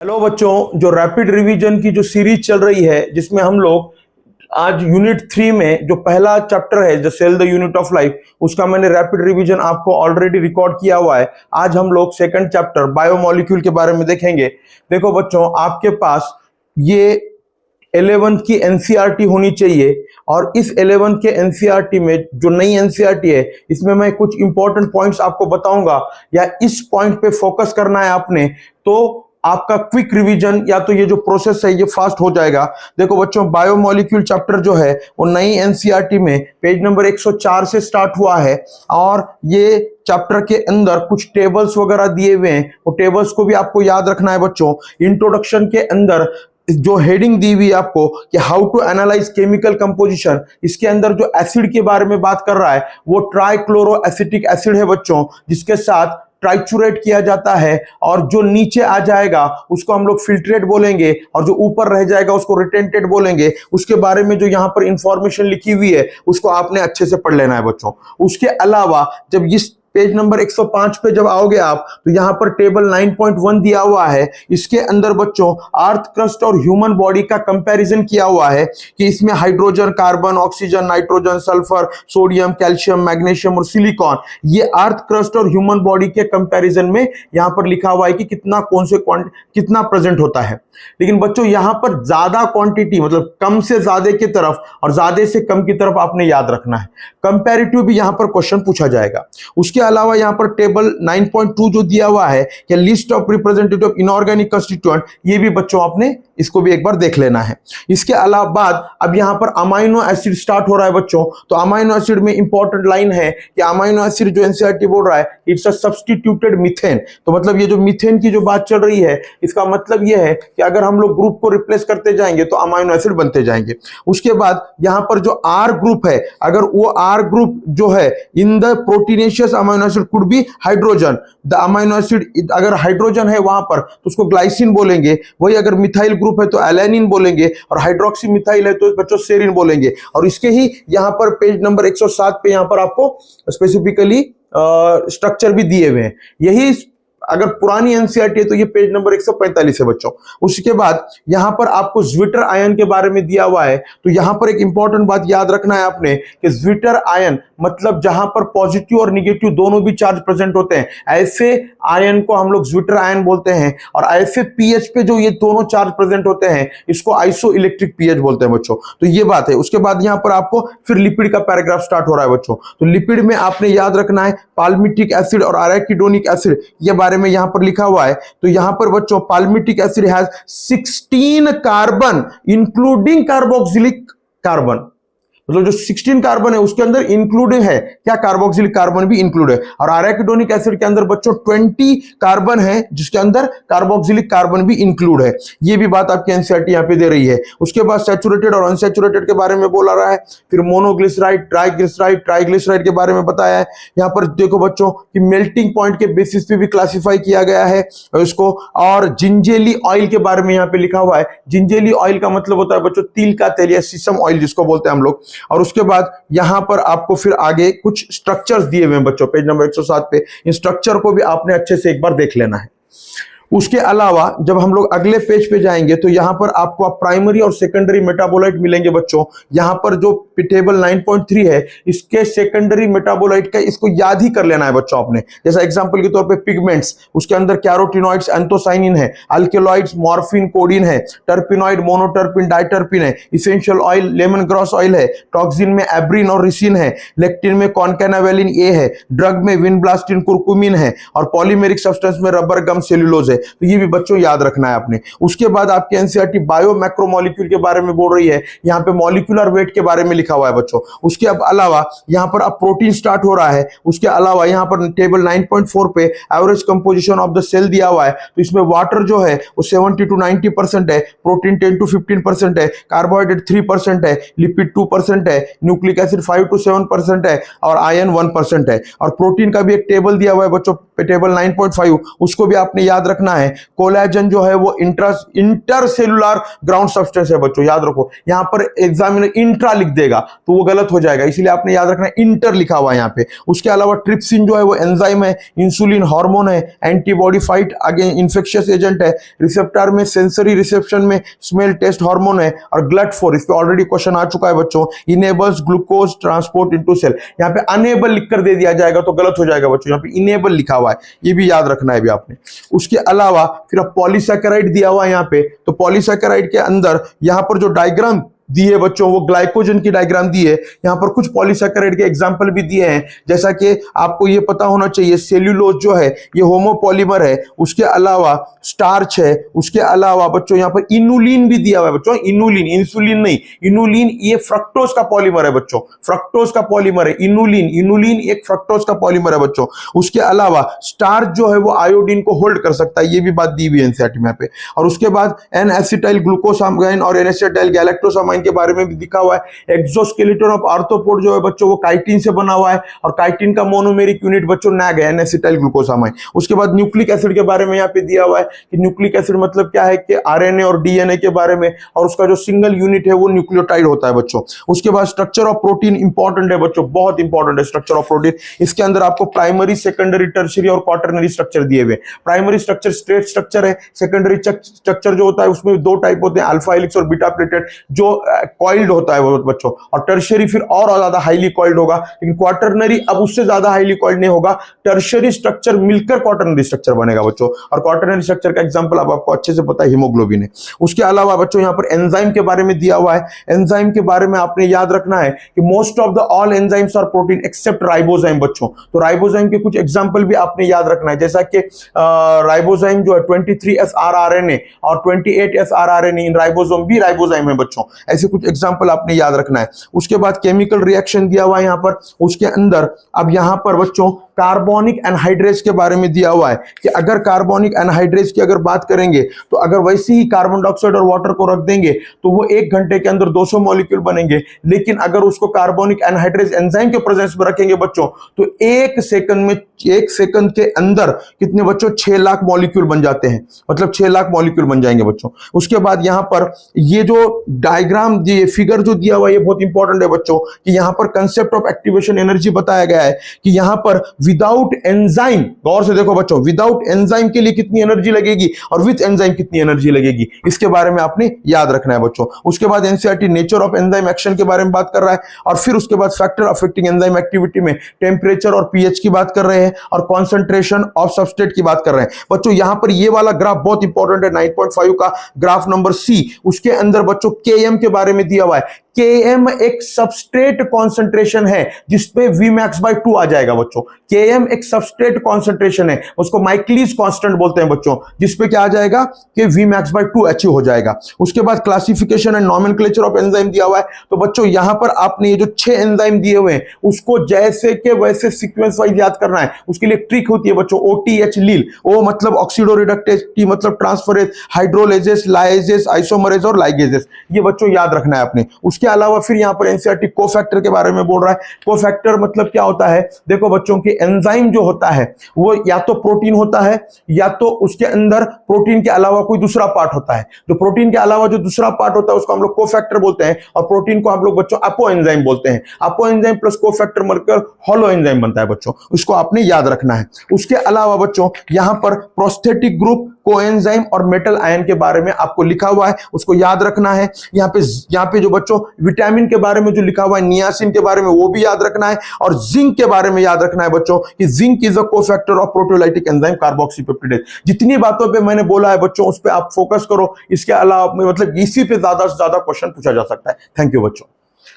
Hello बच्चों, जो rapid revision की जो सीरीज चल रही है जिसमें हम लोग आज यूनिट 3 में जो पहला चैप्टर है the cell the unit of life, उसका मैंने रैपिड रिवीजन आपको ऑलरेडी रिकॉर्ड किया हुआ है। आज हम लोग सेकंड चैप्टर बायोमोलिक्यूल के बारे में देखेंगे। देखो बच्चों, आपके पास ये 11th की एनसीईआरटी होनी चाहिए और इस 11th के एनसीईआरटी में जो नई एनसीईआरटी है इसमें मैं कुछ इंपॉर्टेंट पॉइंट्स आपको बताऊंगा या इस पॉइंट पे फोकस करना है आपने, तो आपका क्विक रिवीजन या तो ये जो प्रोसेस है ये फास्ट हो जाएगा। देखो बच्चों, बायोमोलिक्यूल चैप्टर जो है वो नई एनसीईआरटी में पेज नंबर 104 से स्टार्ट हुआ है और ये चैप्टर के अंदर कुछ टेबल्स वगैरह दिए हुए हैं। वो टेबल्स को भी आपको याद रखना है बच्चों। इंट्रोडक्शन के अंदर जो हेडिंग दी हुई है आपको कि how to analyse chemical composition, इसके अंदर जो एसिड के बारे में बात कर रहा है वो ट्राइक्लोरो एसिटिक एसिड है बच्चों, जिसके साथ ट्राइचुरेट किया जाता है और जो नीचे आ जाएगा उसको हम लोग फिल्ट्रेट बोलेंगे और जो ऊपर रह जाएगा उसको रिटेंटेड बोलेंगे। उसके बारे में जो यहाँ पर इंफॉर्मेशन लिखी हुई है उसको आपने अच्छे से पढ़ लेना है बच्चों। उसके अलावा जब इस पेज नंबर 105 पे जब आओगे आप तो यहां पर टेबल 9.1 दिया हुआ है। इसके अंदर बच्चों अर्थ क्रस्ट और ह्यूमन बॉडी का कंपैरिजन किया हुआ है कि इसमें hydrogen, carbon, oxygen, nitrogen, sulphur, sodium, calcium, magnesium और सिलिकॉन, ये अर्थ क्रस्ट और ह्यूमन बॉडी के कंपैरिजन में यहां पर लिखा हुआ है कि कितना कौन से कितना प्रेजेंट होता है। लेकिन बच्चों यहां पर ज्यादा क्वांटिटी मतलब कम से ज्यादा की तरफ और ज्यादा से कम की तरफ आपने याद रखना है। कंपैरेटिव भी यहां पर क्वेश्चन पूछा जाएगा। उसके अलावा यहां पर टेबल 9.2 जो दिया हुआ है कि list of representative inorganic constituent, ये भी बच्चों आपने इसको भी एक बार देख लेना है। इसके अलावा बाद अब यहां पर अमाइनो एसिड स्टार्ट हो रहा है बच्चों। तो अमाइनो एसिड में इंपॉर्टेंट लाइन है कि अमाइनो एसिड जो एनसीईआरटी बोल रहा है इट्स अ सब्स्टिट्यूटेड मीथेन। तो मतलब ये जो मीथेन की जो बात चल रही है इसका मतलब ये है कि अगर हम लोग ग्रुप को रिप्लेस करते जाएंगे तो अमाइनो एसिड बनते जाएंगे। उसके बाद यहां पर जो आर ग्रुप है, अगर वो आर ग्रुप जो है in the proteinaceous amino acid could be hydrogen. The amino acid अगर हाइड्रोजन है वहां पर तो उसको ग्लाइसिन बोलेंगे। वही अगर मिथाइल ग्रुप है तो एलेनिन बोलेंगे और हाइड्रोक्सी मिथाइल है तो बच्चों सेरिन बोलेंगे। और इसके ही यहां पर पेज नंबर 107 पे यहां पर आपको स्पेसिफिकली स्ट्रक्चर भी दिए हुए हैं। यही अगर पुरानी एनसीईआरटी है तो ये पेज नंबर 145 है बच्चों। उसके बाद यहां पर आपको ज्विटर आयन के बारे में दिया हुआ है। तो यहां पर एक इंपॉर्टेंट बात याद रखना है आपने कि ज्विटर आयन मतलब जहां पर पॉजिटिव और निगेटिव दोनों भी चार्ज प्रेजेंट होते हैं, ऐसे आयन को हम लोग ज्विटर आयन बोलते हैं। और ऐसे पीएच पे जो ये दोनों चार्ज प्रेजेंट होते हैं इसको आइसो इलेक्ट्रिक पीएच बोलते हैं बच्चों। तो ये बात है। उसके बाद यहां पर आपको फिर लिपिड का पैराग्राफ स्टार्ट हो रहा है बच्चों। तो लिपिड में आपने याद रखना है पाल्मिटिक एसिड और अराकिडोनिक एसिड ये बारे में यहां पर लिखा हुआ है। तो यहां पर बच्चों palmitic acid has 16 carbon including carboxylic carbon. मतलब जो 16 कार्बन है उसके अंदर इंक्लूड है क्या, कार्बोक्सिलिक कार्बन भी इंक्लूड है। और अराकिडोनिक एसिड के अंदर बच्चों 20 कार्बन है जिसके अंदर कार्बोक्सिलिक कार्बन भी इंक्लूड है। ये भी बात आपकी एनसीईआरटी यहां पे दे रही है। उसके बाद सैचुरेटेड और अनसैचुरेटेड के बारे में बोला रहा है। फिर मोनोग्लिसराइड, ट्राइग्लिसराइड, ट्राइग्लिसराइड के बारे में बताया है। यहां पर देखो बच्चों कि मेल्टिंग पॉइंट के बेसिस पे भी क्लासिफाई किया गया है इसको। और जिंजेली ऑयल के बारे में यहां पे लिखा हुआ है। जिंजेली ऑयल का मतलब होता है बच्चों तिल का तेल या सीसम ऑयल जिसको बोलते हैं हम लोग। और उसके बाद यहां पर आपको फिर आगे कुछ स्ट्रक्चर्स दिए हुए हैं बच्चों पेज नंबर 107 पे। इन स्ट्रक्चर को भी आपने अच्छे से एक बार देख लेना है। उसके अलावा जब हम लोग अगले पेज पे जाएंगे तो यहां पर आपको प्राइमरी और सेकेंडरी मेटाबोलाइट मिलेंगे बच्चों। यहां पर जो टेबल 9.3 है इसके सेकेंडरी मेटाबोलाइट का इसको याद ही कर लेना है बच्चों आपने। जैसा एग्जांपल के तौर पे पिगमेंट्स, उसके अंदर कैरोटिनॉइड्स, एंथोसाइनिन है, अल्केलॉइड्स, मॉर्फिन, कोडिन है, टर्पिनॉइड, मोनोटर्पिन, डाइटर्पिन है, essential oil lemon grass oil है, टॉक्सिन में एब्रिन और रिसिन है, लेक्टिन में कॉन्केनावेलिन ए है, ड्रग में विनब्लास्टिन, कुरकुमिन है और पॉलीमेरिक सब्सटेंस में रबर गम सेल्यूलोज है। तो ये भी बच्चों याद रखना है आपने। उसके बाद आपके एनसीईआरटी बायो मैक्रोमोलिक्यूल के बारे में बोल रही है। यहां पे मॉलिक्यूलर वेट के बारे में लिखा हुआ है बच्चों। उसके अलावा यहां पर अब प्रोटीन स्टार्ट हो रहा है। उसके अलावा यहां पर टेबल 9.4 पे average composition of the cell दिया हुआ है। तो इसमें वाटर जो है वो 70 to 90% है, प्रोटीन 10 to 15% है, कार्बोहाइड्रेट 3% है, लिपिड 2% है, न्यूक्लिक एसिड 5 to 7% है और आयरन 1% है। और प्रोटीन का भी एक टेबल दिया हुआ है बच्चों टेबल 9.5 उसको भी आपने याद रखना है। कोलेजन जो है वो इंटरसेलुलर ग्राउंड सब्सटेंस है बच्चों, याद रखो। यहां पर एग्जामिनर इंट्रा लिख देगा तो वो गलत हो जाएगा, इसलिए आपने याद रखना है इंटर लिखा हुआ है यहाँ पे। उसके अलावा ट्रिप्सिन जो है वो एंजाइम है, इंसुलिन हार्मोन है, antibody fight against infectious agent है, रिसेप्टर में सेंसरी रिसेप्शन में स्मेल टेस्ट हार्मोन है, और GLUT4 इस पे ऑलरेडी क्वेश्चन आ चुका है बच्चों, enables glucose transport into cell. यहाँ पे अनेबल लिखकर दे दिया जाएगा तो गलत हो जाएगा बच्चों, यहाँ पे इनेबल लिखा हुआ है, ये भी याद रखना है भी आपने। उसके अलावा फिर अब पॉलीसैकेराइड दिया हुआ है यहाँ पे, तो पॉलीसैकेराइड के अंदर यहाँ पर जो डायग्राम दी है बच्चों वो ग्लाइकोजन की डायग्राम दी है। यहाँ पर कुछ पॉलीसैकेराइड के एग्जांपल भी दिए हैं, जैसा कि आपको ये पता होना चाहिए सेल्यूलोज जो है ये होमोपॉलीमर है, उसके अलावा स्टार्च है, उसके अलावा बच्चों यहाँ पर इनुलिन भी दिया हुआ है बच्चों, इनुलिन, इंसुलिन नहीं, इनुलिन ये फ्रक्टोज का पॉलीमर है बच्चों, फ्रक्टोज का पॉलीमर है इनुलिन, इनुलिन एक फ्रक्टोज का पॉलीमर है बच्चों। उसके अलावा स्टार्च जो है वो आयोडीन को होल्ड कर सकता है, ये भी बात दी हुई है एनसीईआरटी में पे। और उसके बाद एन एसिटाइल ग्लूकोसामाइन और एन एसिटाइल गैलेक्टोसामाइन के बारे में भी दिखा हुआ है। एक्सोस्केलेटन ऑफ आर्थ्रोपोड जो है बच्चों वो काइटिन से बना हुआ है, और काइटिन का मोनोमेरिक यूनिट बच्चों नैग है, एन-एसिटाइल ग्लूकोसामाइन। उसके बाद न्यूक्लिक एसिड के बारे में यहाँ पे दिया हुआ है कि न्यूक्लिक एसिड मतलब क्या है कि आरएनए और डीएनए के बारे में, और उसका जो सिंगल यूनिट है वो न्यूक्लियोटाइड होता है बच्चों। उसके बाद स्ट्रक्चर ऑफ प्रोटीन इंपॉर्टेंट है बच्चों, बहुत इंपॉर्टेंट है स्ट्रक्चर ऑफ प्रोटीन। इसके अंदर आपको प्राइमरी, सेकेंडरी, टर्शियरी और क्वाटरनरी स्ट्रक्चर दिए हुए। प्राइमरी स्ट्रक्चर स्ट्रेट स्ट्रक्चर है, सेकेंडरी स्ट्रक्चर जो होता है उसमें दो टाइप होते हैं, अल्फा हेलिक्स और बीटा प्लेटेड, जो कॉइल्ड होता है वो बच्चों, और टर्शियरी फिर और ज्यादा हाईली कॉइल्ड होगा, लेकिन क्वाटरनरी अब उससे ज्यादा हाईली कॉइल्ड नहीं होगा, टर्शियरी स्ट्रक्चर मिलकर क्वाटरनरी स्ट्रक्चर बनेगा बच्चों। और क्वाटरनरी स्ट्रक्चर का एग्जांपल अब आपको अच्छे से पता है, हीमोग्लोबिन है। उसके अलावा बच्चों यहाँ पर एंजाइम के बारे में दिया हुआ है। एंजाइम के बारे में आपने याद रखना है कि most of the all enzymes are protein except ribozyme बच्चों, तो राइबोजाइम के कुछ एग्जांपल भी आपने याद रखना है, जैसा कि राइबोजाइम जो है 23S rRNA और 28S rRNA इन राइबोसोम भी राइबोजाइम है बच्चों, ऐसे कुछ एग्जांपल आपने याद रखना है। उसके बाद केमिकल रिएक्शन दिया हुआ है यहाँ पर, उसके अंदर अब यहाँ पर बच्चों कार्बोनिक एनहाइड्रेज के बारे में दिया हुआ है कि अगर कार्बोनिक एनहाइड्रेज की अगर बात करेंगे तो अगर वैसे ही कार्बन डाइऑक्साइड और वाटर को रख देंगे तो वो 1 घंटे के अंदर 200 मॉलिक्यूल बनेंगे, लेकिन अगर उसको कार्बोनिक एनहाइड्रेज एंजाइम के प्रेजेंस में रखेंगे बच्चों तो 1 सेकंड के अंदर कितने बच्चों 6 लाख मॉलिक्यूल बन जाते हैं, मतलब 6 लाख मॉलिक्यूल बन जाएंगे बच्चों। उसके बाद यहाँ पर ये जो डायग्राम, ये फिगर जो दिया हुआ है ये बहुत इंपॉर्टेंट है बच्चों, कि यहाँ पर कंसेप्ट ऑफ एक्टिवेशन एनर्जी बताया गया है कि यहाँ पर विदाउट एंजाइम, गौर से देखो बच्चों, विदाउट एंजाइम के लिए कितनी एनर्जी लगेगी और विद एंजाइम कितनी एनर्जी लगेगी, इसके बारे में आपने याद रखना है बच्चों। उसके बाद NCERT nature of enzyme action के बारे में बात कर रहा है, और फिर उसके बाद फैक्टर अफेक्टिंग एंजाइम एक्टिविटी में टेम्परेचर और पीएच की बात कर रहे हैं, और कॉन्सेंट्रेशन ऑफ सबस्ट्रेट की बात कर रहे हैं बच्चों। यहां पर ये वाला ग्राफ बहुत इंपॉर्टेंट है, 9.5 का ग्राफ नंबर सी, उसके अंदर बच्चों Km के बारे में दिया हुआ है। Km एक सबस्ट्रेट कॉन्सेंट्रेशन है जिसपे Vmax/2 आ जाएगा बच्चों। Km एक सबस्ट्रेट कॉन्सेंट्रेशन है, उसको माइकलिस कांस्टेंट बोलते हैं बच्चों, जिसपे क्या आ जाएगा कि Vmax/2 अचीव हो जाएगा। उसके बाद classification and nomenclature of enzyme दिया हुआ है, तो बच्चों यहां पर आपने ये जो 6 एंजाइम दिए हुए हैं उसको जैसे के वैसे सीक्वेंस वाइज याद करना है। उसके लिए ट्रिक होती है बच्चों, OTH लील, O मतलब ऑक्सीडोरिडक्टेज, T मतलब ट्रांसफरेज, हाइड्रोलेजेस, लाइजेस, आइसोमरेज और लाइगेजेस, ये बच्चों याद रखना है आपने। उसके अलावा फिर यहां पर एनसीईआरटी कोफैक्टर के बारे में बोल रहा है। कोफैक्टर मतलब क्या होता है, देखो बच्चों की एंजाइम जो होता है वो या तो प्रोटीन होता है या तो उसके अंदर प्रोटीन के अलावा कोई दूसरा पार्ट होता है। जो प्रोटीन के अलावा जो दूसरा पार्ट होता है उसको हम लोग कोफैक्टर बोलते हैं, और प्रोटीन को हम लोग बच्चों अपो एंजाइम बोलते हैं। अपो एंजाइम प्लस कोफैक्टर मिलकर होलो एंजाइम बनता है बच्चों, उसको आपने याद रखना है। उसके अलावा बच्चों यहां पर प्रोस्थेटिक ग्रुप, कोएंजाइम और मेटल आयन के बारे में आपको लिखा हुआ है, उसको याद रखना है। यहाँ पे जो बच्चों विटामिन के बारे में जो लिखा हुआ है, नियासिन के बारे में वो भी याद रखना है, और जिंक के बारे में याद रखना है बच्चों कि zinc is a cofactor of proteolytic enzyme carboxypeptidase. जितनी बातों पे मैंने बोला है बच्चों उस पे आप फोकस करो, इसके अलावा मतलब इसी पे ज्यादा से ज्यादा क्वेश्चन पूछा जा सकता है। थैंक यू बच्चों।